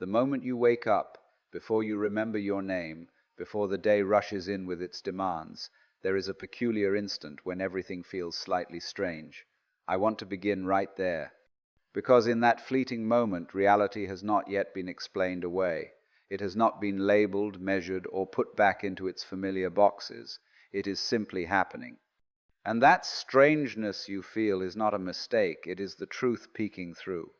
The moment you wake up, before you remember your name, before the day rushes in with its demands, there is a peculiar instant when everything feels slightly strange. I want to begin right there, because in that fleeting moment, reality has not yet been explained away. It has not been labeled, measured, or put back into its familiar boxes. It is simply happening. And that strangeness you feel is not a mistake, it is the truth peeking through.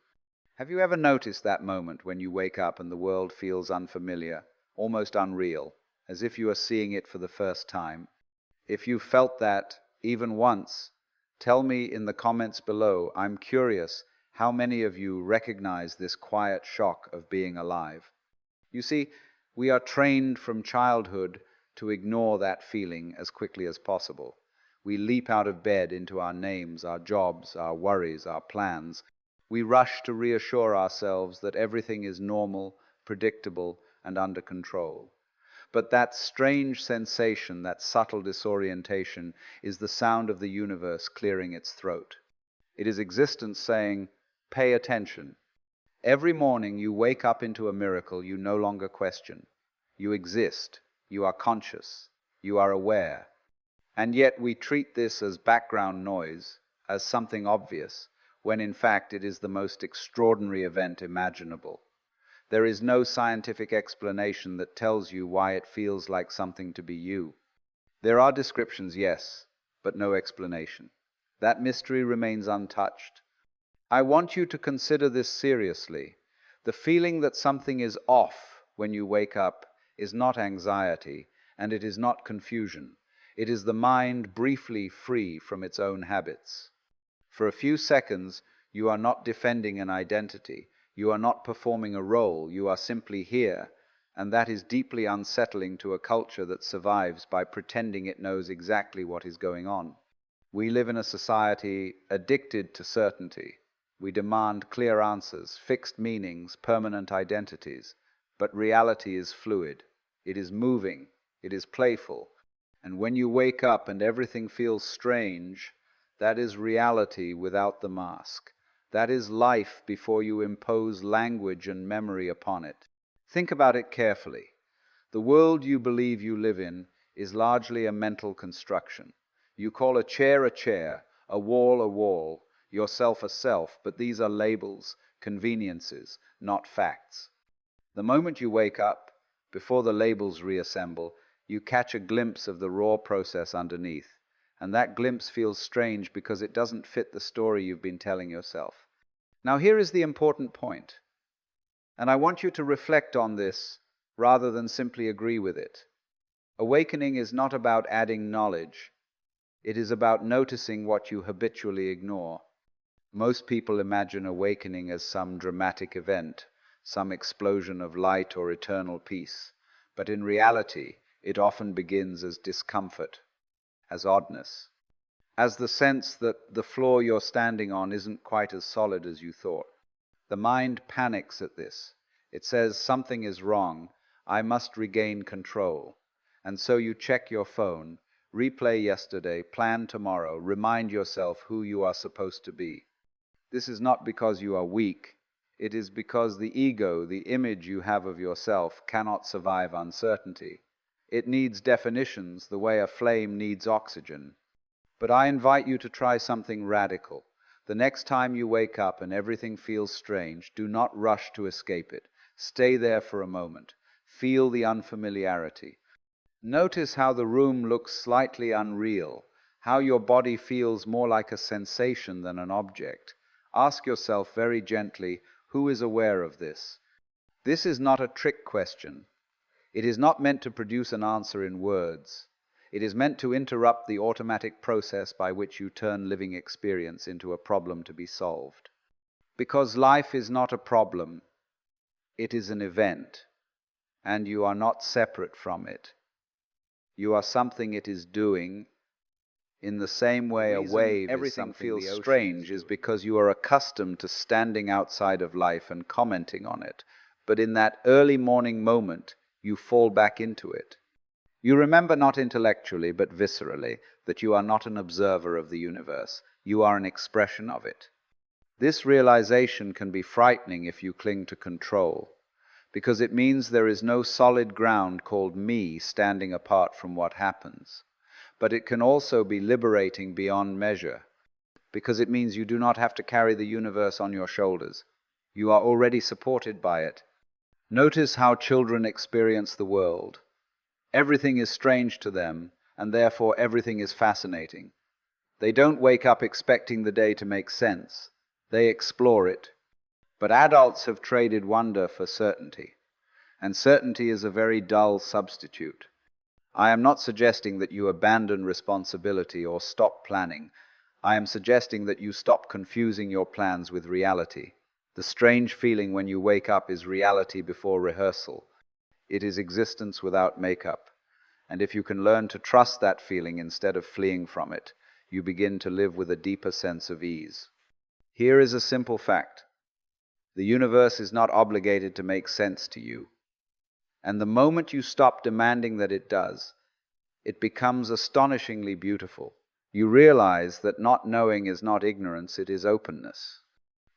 Have you ever noticed that moment when you wake up and the world feels unfamiliar, almost unreal, as if you are seeing it for the first time? If you've felt that, even once, tell me in the comments below. I'm curious how many of you recognize this quiet shock of being alive. You see, we are trained from childhood to ignore that feeling as quickly as possible. We leap out of bed into our names, our jobs, our worries, our plans. We rush to reassure ourselves that everything is normal, predictable, and under control. But that strange sensation, that subtle disorientation, is the sound of the universe clearing its throat. It is existence saying, "Pay attention." Every morning you wake up into a miracle you no longer question. You exist, you are conscious, you are aware. And yet we treat this as background noise, as something obvious, when in fact it is the most extraordinary event imaginable. There is no scientific explanation that tells you why it feels like something to be you. There are descriptions, yes, but no explanation. That mystery remains untouched. I want you to consider this seriously. The feeling that something is off when you wake up is not anxiety, and it is not confusion. It is the mind briefly free from its own habits. For a few seconds, you are not defending an identity. You are not performing a role. You are simply here, and that is deeply unsettling to a culture that survives by pretending it knows exactly what is going on. We live in a society addicted to certainty. We demand clear answers, fixed meanings, permanent identities. But reality is fluid. It is moving. It is playful. And when you wake up and everything feels strange, that is reality without the mask. That is life before you impose language and memory upon it. Think about it carefully. The world you believe you live in is largely a mental construction. You call a chair, a wall, yourself a self, but these are labels, conveniences, not facts. The moment you wake up, before the labels reassemble, you catch a glimpse of the raw process underneath. And that glimpse feels strange because it doesn't fit the story you've been telling yourself. Now here is the important point, and I want you to reflect on this rather than simply agree with it. Awakening is not about adding knowledge. It is about noticing what you habitually ignore. Most people imagine awakening as some dramatic event, some explosion of light or eternal peace. But in reality, it often begins as discomfort, as oddness, as the sense that the floor you're standing on isn't quite as solid as you thought. The mind panics at this. It says something is wrong, I must regain control. And so you check your phone, replay yesterday, plan tomorrow, remind yourself who you are supposed to be. This is not because you are weak. It is because the ego, the image you have of yourself, cannot survive uncertainty. It needs definitions the way a flame needs oxygen. But I invite you to try something radical. The next time you wake up and everything feels strange, do not rush to escape it. Stay there for a moment. Feel the unfamiliarity. Notice how the room looks slightly unreal, how your body feels more like a sensation than an object. Ask yourself very gently, who is aware of this? This is not a trick question. It is not meant to produce an answer in words. It is meant to interrupt the automatic process by which you turn living experience into a problem to be solved. Because life is not a problem, it is an event, and you are not separate from it. You are something it is doing. In the same way a wave is something feels strange is because you are accustomed to standing outside of life and commenting on it. But in that early morning moment, you fall back into it. You remember not intellectually, but viscerally, that you are not an observer of the universe. You are an expression of it. This realization can be frightening if you cling to control. because it means there is no solid ground called me standing apart from what happens. But it can also be liberating beyond measure, because it means you do not have to carry the universe on your shoulders. You are already supported by it. Notice how children experience the world. Everything is strange to them, and therefore everything is fascinating. They don't wake up expecting the day to make sense. They explore it. But adults have traded wonder for certainty, and certainty is a very dull substitute. I am not suggesting that you abandon responsibility or stop planning. I am suggesting that you stop confusing your plans with reality. The strange feeling when you wake up is reality before rehearsal. It is existence without makeup. And if you can learn to trust that feeling instead of fleeing from it, you begin to live with a deeper sense of ease. Here is a simple fact. The universe is not obligated to make sense to you. And the moment you stop demanding that it does, it becomes astonishingly beautiful. You realize that not knowing is not ignorance, it is openness.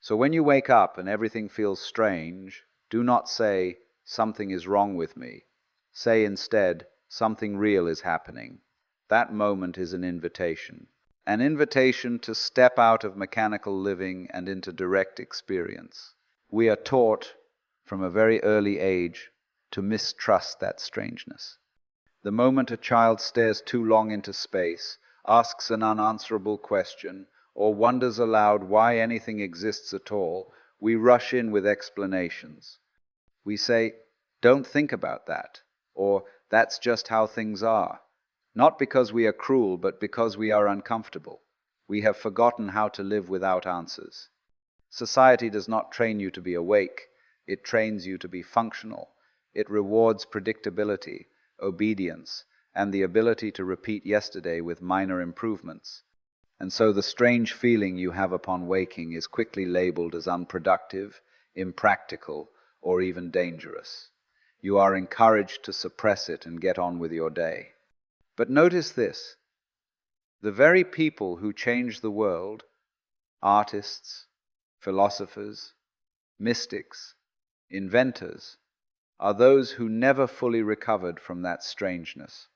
So when you wake up and everything feels strange, do not say, "Something is wrong with me." Say instead, "Something real is happening." That moment is an invitation to step out of mechanical living and into direct experience. We are taught from a very early age to mistrust that strangeness. The moment a child stares too long into space, asks an unanswerable question, or wonders aloud why anything exists at all, we rush in with explanations. We say, "Don't think about that," or "That's just how things are." Not because we are cruel, but because we are uncomfortable. We have forgotten how to live without answers. Society does not train you to be awake. It trains you to be functional. It rewards predictability, obedience, and the ability to repeat yesterday with minor improvements. And so the strange feeling you have upon waking is quickly labeled as unproductive, impractical, or even dangerous. You are encouraged to suppress it and get on with your day. But notice this. The very people who change the world, artists, philosophers, mystics, inventors, are those who never fully recovered from that strangeness.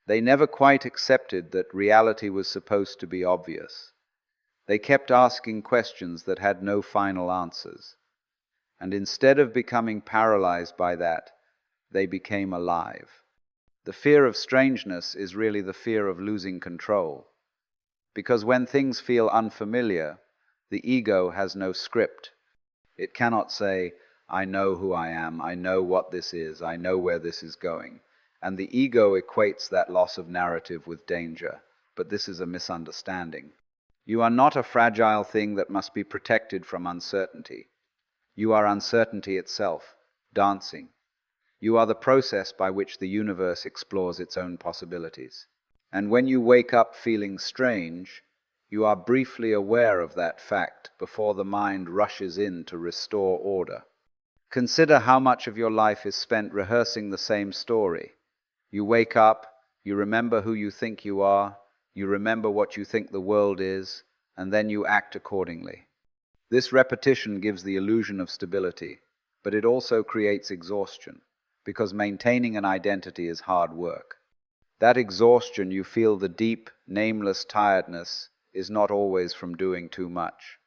They never quite accepted that reality was supposed to be obvious. They kept asking questions that had no final answers. And instead of becoming paralyzed by that, they became alive. The fear of strangeness is really the fear of losing control. Because when things feel unfamiliar, the ego has no script. It cannot say, "I know who I am, I know what this is, I know where this is going." And the ego equates that loss of narrative with danger. But this is a misunderstanding. You are not a fragile thing that must be protected from uncertainty. You are uncertainty itself, dancing. You are the process by which the universe explores its own possibilities. And when you wake up feeling strange, you are briefly aware of that fact before the mind rushes in to restore order. Consider how much of your life is spent rehearsing the same story. You wake up, you remember who you think you are, you remember what you think the world is, and then you act accordingly. This repetition gives the illusion of stability, but it also creates exhaustion, because maintaining an identity is hard work. That exhaustion you feel, the deep, nameless tiredness, is not always from doing too much.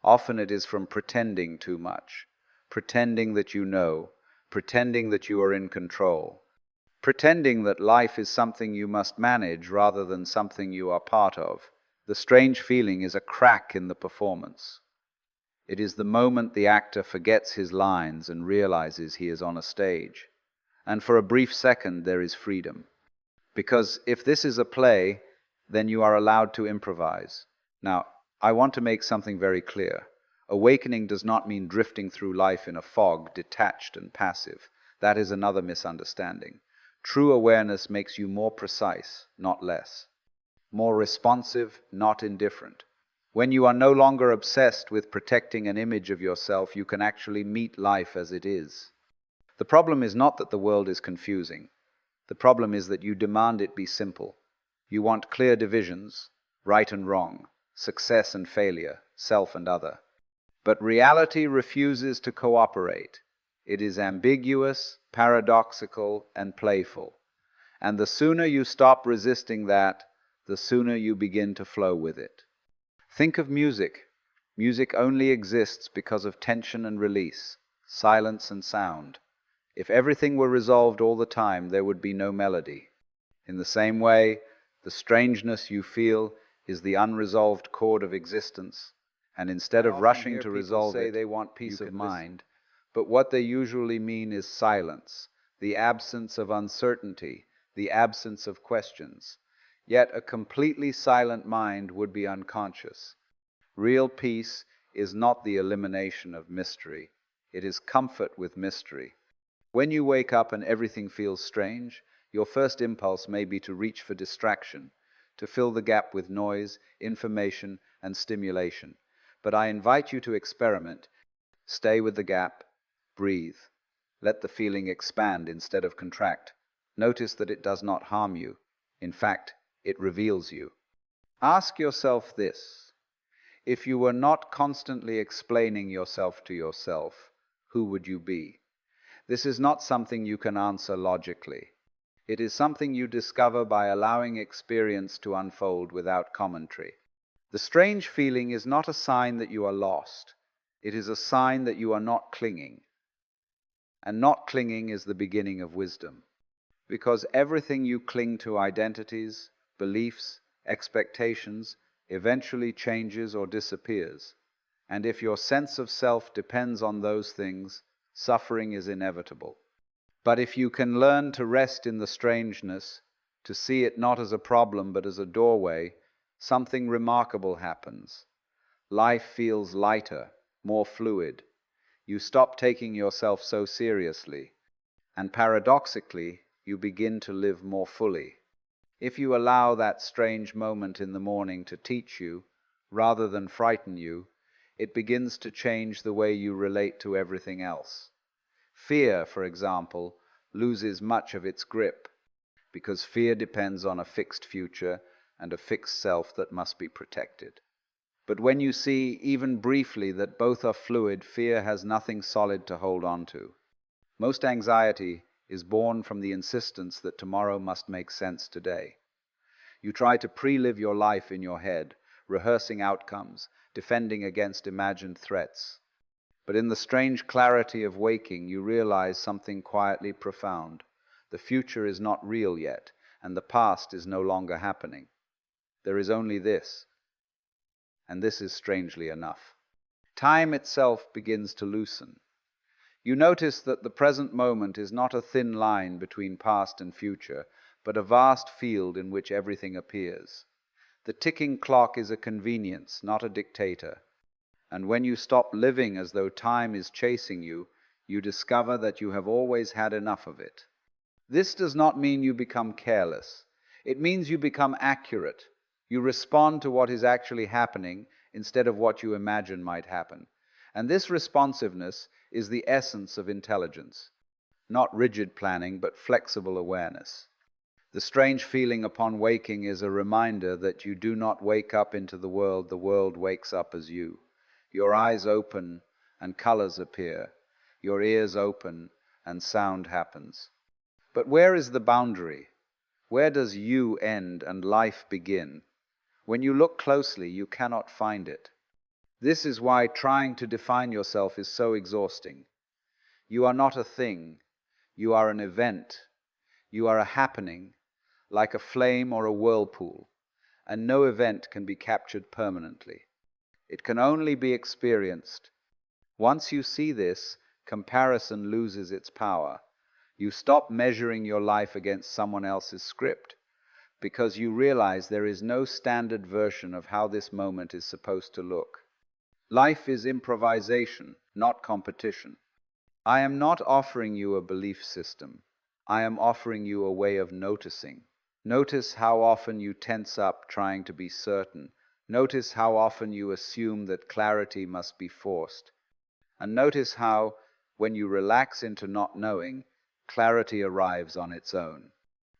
Often it is from pretending too much, pretending that you know, pretending that you are in control, pretending that life is something you must manage rather than something you are part of. The strange feeling is a crack in the performance. It is the moment the actor forgets his lines and realizes he is on a stage. And for a brief second there is freedom. Because if this is a play, then you are allowed to improvise. Now, I want to make something very clear. Awakening does not mean drifting through life in a fog, detached and passive. That is another misunderstanding. True awareness makes you more precise, not less. More responsive, not indifferent. When you are no longer obsessed with protecting an image of yourself, you can actually meet life as it is. The problem is not that the world is confusing. The problem is that you demand it be simple. You want clear divisions, right and wrong, success and failure, self and other. But reality refuses to cooperate. It is ambiguous, paradoxical, and playful. And the sooner you stop resisting that, the sooner you begin to flow with it. Think of music. Music only exists because of tension and release, silence and sound. If everything were resolved all the time, there would be no melody. In the same way, the strangeness you feel is the unresolved chord of existence, and instead of rushing to resolve it, they want peace of mind. But what they usually mean is silence, the absence of uncertainty, the absence of questions. Yet a completely silent mind would be unconscious. Real peace is not the elimination of mystery. It is comfort with mystery. When you wake up and everything feels strange, your first impulse may be to reach for distraction, to fill the gap with noise, information, and stimulation. But I invite you to experiment. Stay with the gap. Breathe. Let the feeling expand instead of contract. Notice that it does not harm you. In fact, it reveals you. Ask yourself this: if you were not constantly explaining yourself to yourself, who would you be? This is not something you can answer logically. It is something you discover by allowing experience to unfold without commentary. The strange feeling is not a sign that you are lost. It is a sign that you are not clinging. And not clinging is the beginning of wisdom. Because everything you cling to, identities, beliefs, expectations, eventually changes or disappears. And if your sense of self depends on those things, suffering is inevitable. But if you can learn to rest in the strangeness, to see it not as a problem but as a doorway, something remarkable happens. Life feels lighter, more fluid. You stop taking yourself so seriously, and paradoxically, you begin to live more fully. If you allow that strange moment in the morning to teach you, rather than frighten you, it begins to change the way you relate to everything else. Fear, for example, loses much of its grip, because fear depends on a fixed future and a fixed self that must be protected. But when you see, even briefly, that both are fluid, fear has nothing solid to hold on to. Most anxiety is born from the insistence that tomorrow must make sense today. You try to pre-live your life in your head, rehearsing outcomes, defending against imagined threats. But in the strange clarity of waking, you realize something quietly profound. The future is not real yet, and the past is no longer happening. There is only this, and this is strangely enough. Time itself begins to loosen. You notice that the present moment is not a thin line between past and future, but a vast field in which everything appears. The ticking clock is a convenience, not a dictator. And when you stop living as though time is chasing you, you discover that you have always had enough of it. This does not mean you become careless. It means you become accurate. You respond to what is actually happening instead of what you imagine might happen. And this responsiveness is the essence of intelligence. Not rigid planning, but flexible awareness. The strange feeling upon waking is a reminder that you do not wake up into the world wakes up as you. Your eyes open and colors appear. Your ears open and sound happens. But where is the boundary? Where does you end and life begin? When you look closely, you cannot find it. This is why trying to define yourself is so exhausting. You are not a thing. You are an event. You are a happening, like a flame or a whirlpool, and no event can be captured permanently. It can only be experienced. Once you see this, comparison loses its power. You stop measuring your life against someone else's script, because you realize there is no standard version of how this moment is supposed to look. Life is improvisation, not competition. I am not offering you a belief system. I am offering you a way of noticing. Notice how often you tense up trying to be certain. Notice how often you assume that clarity must be forced. And notice how, when you relax into not knowing, clarity arrives on its own.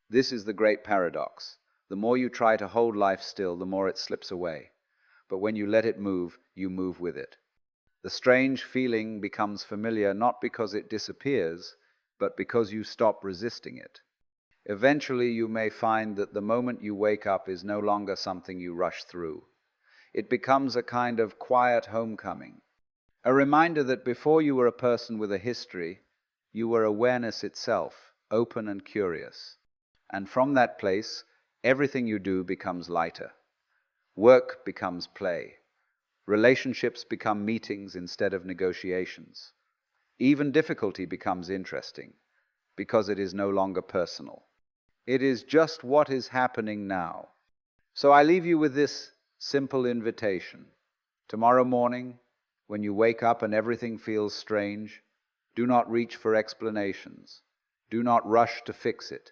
This is the great paradox. The more you try to hold life still, the more it slips away. But when you let it move, you move with it. The strange feeling becomes familiar not because it disappears, but because you stop resisting it. Eventually, you may find that the moment you wake up is no longer something you rush through. It becomes a kind of quiet homecoming, a reminder that before you were a person with a history, you were awareness itself, open and curious. And from that place, everything you do becomes lighter. Work becomes play. Relationships become meetings instead of negotiations. Even difficulty becomes interesting, because it is no longer personal. It is just what is happening now. So I leave you with this simple invitation. Tomorrow morning, when you wake up and everything feels strange, do not reach for explanations. Do not rush to fix it.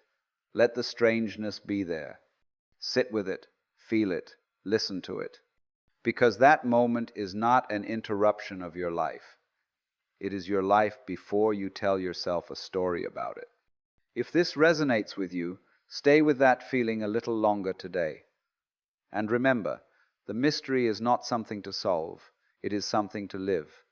Let the strangeness be there. Sit with it, feel it, listen to it. Because that moment is not an interruption of your life. It is your life before you tell yourself a story about it. If this resonates with you, stay with that feeling a little longer today. And remember, the mystery is not something to solve, it is something to live.